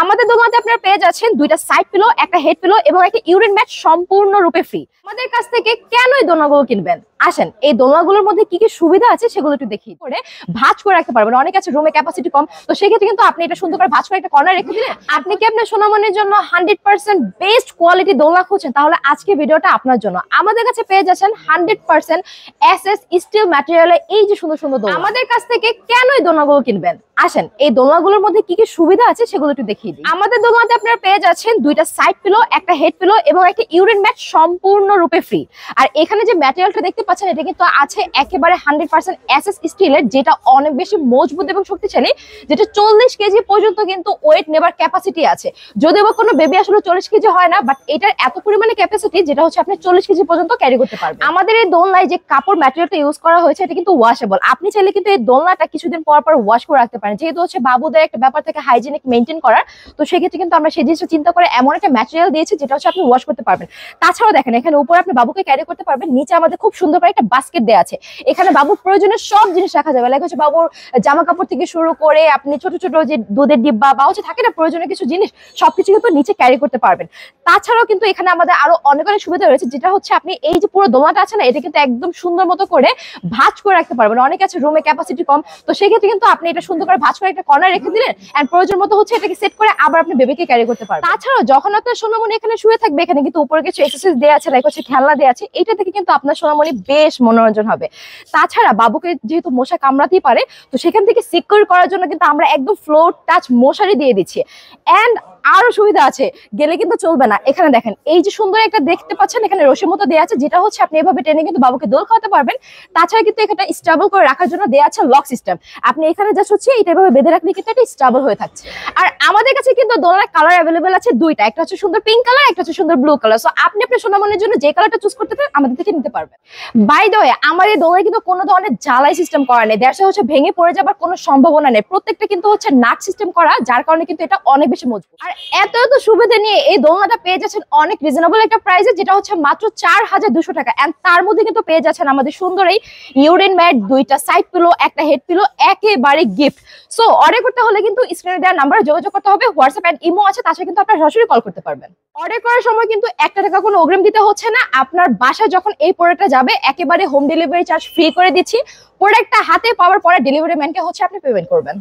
আমাদের দোকানে আপনারা পেয়ে যাচ্ছেন দুইটা সাইড পিলো, একটা হেড পিলো এবং একটা ইউরিন ম্যাট সম্পূর্ণরূপে ফ্রি। আমাদের কাছ থেকে কেন এই দোলনাগুলো কিনবেন? আসেন, এই দোলনাগুলোর মধ্যে কি কি সুবিধা আছে সেগুলো একটু দেখি। করে ভাঁজ করে রাখতে পারবেন, অনেক আছে রুমে ক্যাপাসিটি কম, তো সেক্ষেত্রে কিন্তু আপনি এটা সুন্দর করে ভাঁজ করে একটা কর্নার রেখে দিলেন। আপনি কি আপনার সোনামণির জন্য 100% বেস্ট কোয়ালিটি দোলনা খুঁজছেন, তাহলে আজকে ভিডিওটা আপনার জন্য। আমাদের কাছে পেয়ে যাচ্ছেন 100% এসএস স্টিল ম্যাটেরিয়ালে এই যে সুন্দর সুন্দর দোলনা। আমাদের কাছ থেকে কেন এই দোলনাগুলো কিনবেন? আসেন, এই দোলনাগুলোর মধ্যে কি কি সুবিধা আছে সেগুলো একটু দেখিয়ে দিই। আমাদের দোলনাতে আপনারা পেয়ে যাচ্ছেন দুইটা সাইড পিলো, একটা হেড পিলো এবং একটা ইউরিন ম্যাট সম্পূর্ণরূপে ফ্রি। আর এখানে যে ম্যাটেরিয়ালটা দেখতে পাচ্ছেন এটা কিন্তু আছে একেবারে 100% এসএস স্টিলের, যেটা অনেক বেশি মজবুত এবং শক্তিশালী, যেটা 40 কেজি পর্যন্ত কিন্তু ওয়েট নেবার ক্যাপাসিটি আছে। যদিও কোনো বেবি আসলে 40 কেজি হয় না, বাট এটার এত পরিমাণে ক্যাপাসিটি যেটা হচ্ছে আপনি 40 কেজি পর্যন্ত ক্যারি করতে পারবেন। আমাদের এই দোলনায় যে কাপড় ম্যাটেরিয়ালটা ইউজ করা হয়েছে এটা কিন্তু ওয়াশেবল। আপনি চাইলে কিন্তু এই দোলনাটা কিছুদিন পর পর ওয়াশ করে রাখতে পারেন, যেহেতু হচ্ছে বাবুদের একটা ব্যাপার থেকে হাইজিনিক মেনটেন করার, তো সেক্ষেত্রে কিন্তু আমরা সেই জিনিসটা চিন্তা করে এমন একটা ম্যাটেরিয়াল দিয়েছি যেটা হচ্ছে আপনি ওয়াশ করতে পারবেন। তাছাড়াও দেখেন এখানে উপরে আপনি বাবুকে ক্যারি করতে পারবেন, নিচে আমাদের খুব সুন্দর করে একটা বাস্কেট দেওয়া আছে। এখানে বাবুর প্রয়োজনীয় সব জিনিস রাখা যাবে, লাইক হচ্ছে বাবুর জামা কাপড় থেকে শুরু করে আপনি ছোট ছোট যে দুধের ডিব্বা বা হচ্ছে থাকে না প্রয়োজনীয় কিছু জিনিস, সবকিছু কিন্তু নিচে ক্যারি করতে পারবেন। তাছাড়াও কিন্তু এখানে আমাদের আরো অনেক অনেক সুবিধা রয়েছে, যেটা হচ্ছে আপনি এই যে পুরো দোলনাটা আছে না, এটা কিন্তু একদম সুন্দর মতো করে ভাঁজ করে রাখতে পারবেন। অনেক আছে রুমে ক্যাপাসিটি কম, তো সেক্ষেত্রে কিন্তু আপনি এটা সুন্দর করে ভাঁজ করে একটা কর্নার রেখে দিলেন, এন্ড প্রয়োজন মতো হচ্ছে এটাকে সেট করে আবার আপনি বেবিকে ক্যারি করতে পারবেন। তাছাড়াও যখন আপনার সোনামণি এখানে শুয়ে থাকবে, এখানে কিন্তু উপরে কিছু এক্সারসাইজ দেওয়া আছে, লাইক হচ্ছে খেলনা দেওয়া আছে, এটা থেকে কিন্তু আপনার সোনামণি বেশ মনোরঞ্জন হবে। তাছাড়া বাবুকে যেহেতু মশা কামড়াতেই পারে, তো সেখান থেকে সিকিউর করার জন্য কিন্তু আমরা একদম ফ্লোর টাচ মশারি দিয়ে দিচ্ছি। এন্ড আরো সুবিধা আছে, গেলে কিন্তু চলবে না। এখানে দেখেন এই যে সুন্দর একটা দেখতে পাচ্ছেন, এখানে রশির মতো দেওয়া আছে, যেটা হচ্ছে আপনি এভাবে টেনে কিন্তু বাবুকে দোল খাওয়াতে পারবেন। তাছাড়া কিন্তু এখানে স্টেবল করে রাখার জন্য দেওয়া আছে লক সিস্টেম। আপনি এখানে জাস্ট হচ্ছে এটা এভাবে বেঁধে রাখলে কিন্তু এটা স্টেবল হয়ে থাকছে। আর আমাদের কাছে কিন্তু দোলনার কালার অ্যাভেলেবেল আছে দুইটা, একটা হচ্ছে সুন্দর পিঙ্ক কালার, একটা হচ্ছে সুন্দর ব্লু কালার। সো আপনি আপনার সোনামণির জন্য যে কালারটা চুজ করতে চান আমাদের থেকে নিতে পারবেন। বাই দ্য ওয়ে, আমার এই দোলনায় কিন্তু কোনো ধরনের জ্বালাই সিস্টেম করা নেই, দ্যাটস হচ্ছে ভেঙে পড়ে যাবার কোনো সম্ভাবনা নেই। প্রত্যেকটা কিন্তু হচ্ছে নাট সিস্টেম করা, যার কারণে কিন্তু এটা অনেক বেশি মজবুত। আর এত এত সুবিধা নিয়ে এই দোলনাটা পেয়ে যাচ্ছেন অনেক রিজনেবল একটা প্রাইসে, যেটা হচ্ছে মাত্র 4200 টাকা। এন্ড তার মধ্যে কিন্তু পেয়ে যাচ্ছেন আমাদের সুন্দর এই ইউরিন ম্যাট, দুইটা সাইড পিলো, একটা হেড পিলো, একেবারে গিফট। সো অর্ডার করতে হলে কিন্তু স্ক্রিনে দেওয়া নাম্বারে যোগাযোগ করতে হবে, হোয়াটসঅ্যাপ এন্ড ইমো আছে, তাছাড়া কিন্তু আপনারা সরাসরি কল করতে পারবেন। অর্ডার করার সময় কিন্তু 1 টাকা কোনো অগ্রিম দিতে হচ্ছে না। আপনার বাসায় যখন এই প্রোডাক্টটা যাবে একেবারে হোম ডেলিভারি চার্জ ফ্রি করে দিচ্ছি। প্রোডাক্টটা হাতে পাওয়ার পরে ডেলিভারি ম্যানকে হচ্ছে আপনি পেমেন্ট করবেন।